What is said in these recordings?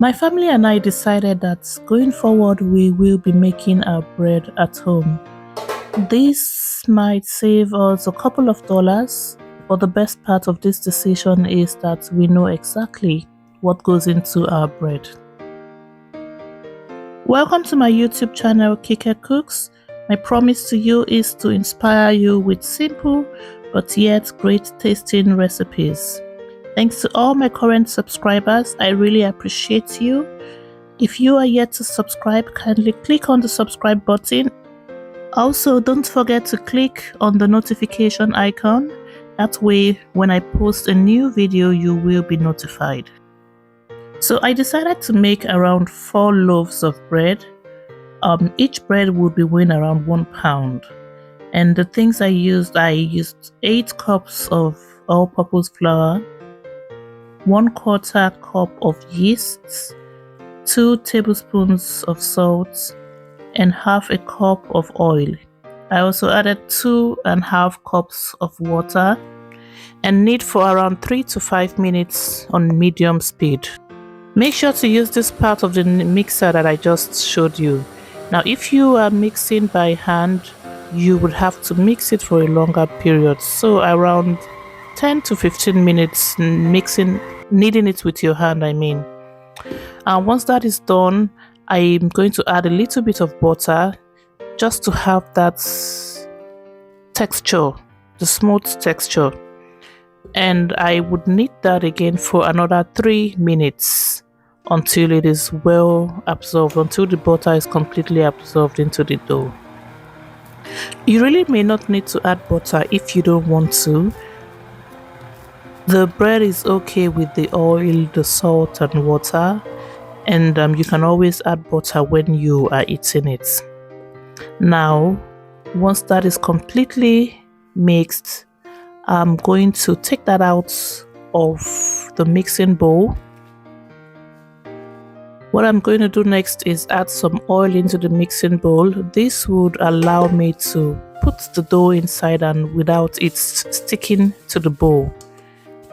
My family and I decided that going forward we will be making our bread at home. This might save us a couple of dollars, but the best part of this decision is that we know exactly what goes into our bread. Welcome to my YouTube channel, Kike Cooks. My promise to you is to inspire you with simple but yet great tasting recipes. Thanks to all my current subscribers, I really appreciate you. If you are yet to subscribe, kindly click on the subscribe button. Also, don't forget to click on the notification icon. That way, when I post a new video, you will be notified. So I decided to make around 4 loaves of bread. Each bread will be weighing around 1 pound. And the things I used 8 cups of all-purpose flour, 1/4 cup of yeast, 2 tablespoons of salt, and half a cup of oil. I also added 2.5 cups of water and knead for around 3 to 5 minutes on medium speed. Make sure to use this part of the mixer that I just showed you. Now if you are mixing by hand, you would have to mix it for a longer period, so around 10 to 15 minutes kneading it with your hand, And once that is done, I'm going to add a little bit of butter just to have that texture, the smooth texture. And I would knead that again for another 3 minutes until it is well absorbed, until the butter is completely absorbed into the dough. You really may not need to add butter if you don't want to. The bread is okay with the oil, the salt and water, and you can always add butter when you are eating it. Now, once that is completely mixed, I'm going to take that out of the mixing bowl. What I'm going to do next is add some oil into the mixing bowl. This would allow me to put the dough inside and without it sticking to the bowl.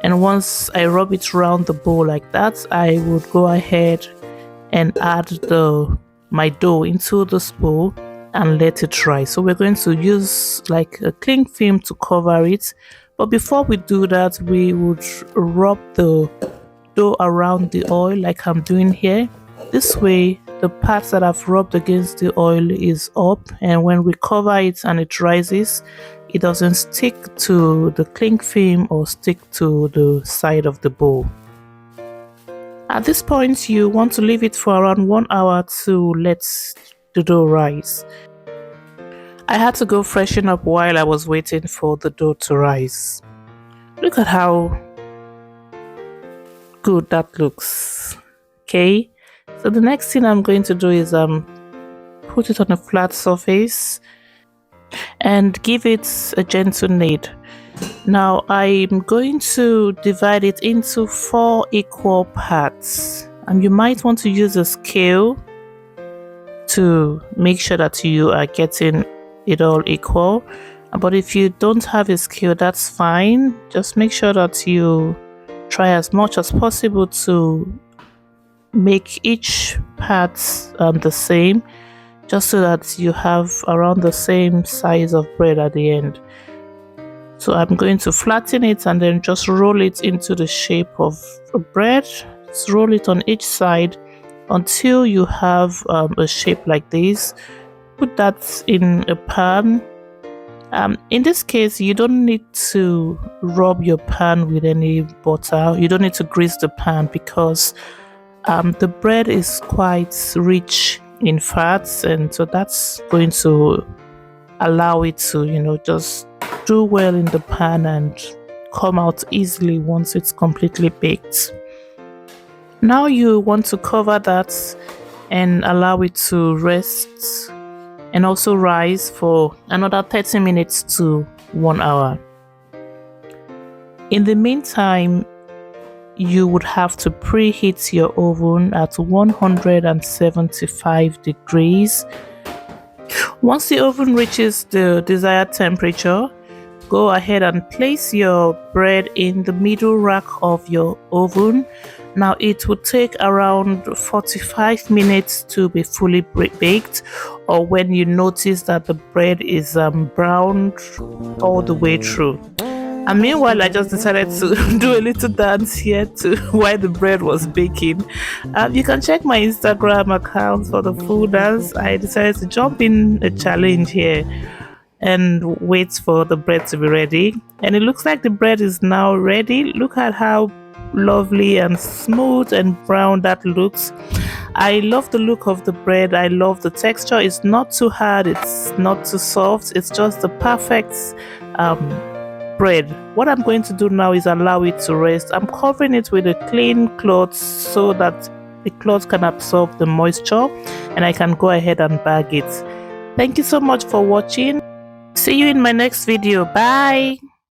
And once I rub it around the bowl like that, I would go ahead and add my dough into this bowl and let it dry. So we're going to use like a cling film to cover it. But before we do that, we would rub the dough around the oil like I'm doing here. This way, the parts that I've rubbed against the oil is up, and when we cover it and it rises, it doesn't stick to the cling film or stick to the side of the bowl. At this point, you want to leave it for around 1 hour to let the dough rise. I had to go freshen up while I was waiting for the dough to rise. Look at how good that looks. Okay, so the next thing I'm going to do is put it on a flat surface and give it a gentle knead. Now I'm going to divide it into 4 equal parts, and you might want to use a scale to make sure that you are getting it all equal. But if you don't have a scale, that's fine. Just make sure that you try as much as possible to make each part the same, just so that you have around the same size of bread at the end. So I'm going to flatten it and then just roll it into the shape of a bread. Just roll it on each side until you have a shape like this. Put that in a pan. In this case, you don't need to rub your pan with any butter. You don't need to grease the pan because the bread is quite rich in fats, and so that's going to allow it to, just do well in the pan and come out easily once it's completely baked. Now you want to cover that and allow it to rest and also rise for another 30 minutes to 1 hour. In the meantime, you would have to preheat your oven at 175 degrees. Once the oven reaches the desired temperature, go ahead and place your bread in the middle rack of your oven. Now it would take around 45 minutes to be fully baked, or when you notice that the bread is browned all the way through. And meanwhile, I just decided to do a little dance here to while the bread was baking. You can check my Instagram account for the full dance. I decided to jump in a challenge here and wait for the bread to be ready. And it looks like the bread is now ready. Look at how lovely and smooth and brown that looks. I love the look of the bread. I love the texture. It's not too hard, it's not too soft, it's just the perfect bread. What I'm going to do now is allow it to rest. I'm covering it with a clean cloth so that the cloth can absorb the moisture and I can go ahead and bag it. Thank you so much for watching. See you in my next video. Bye.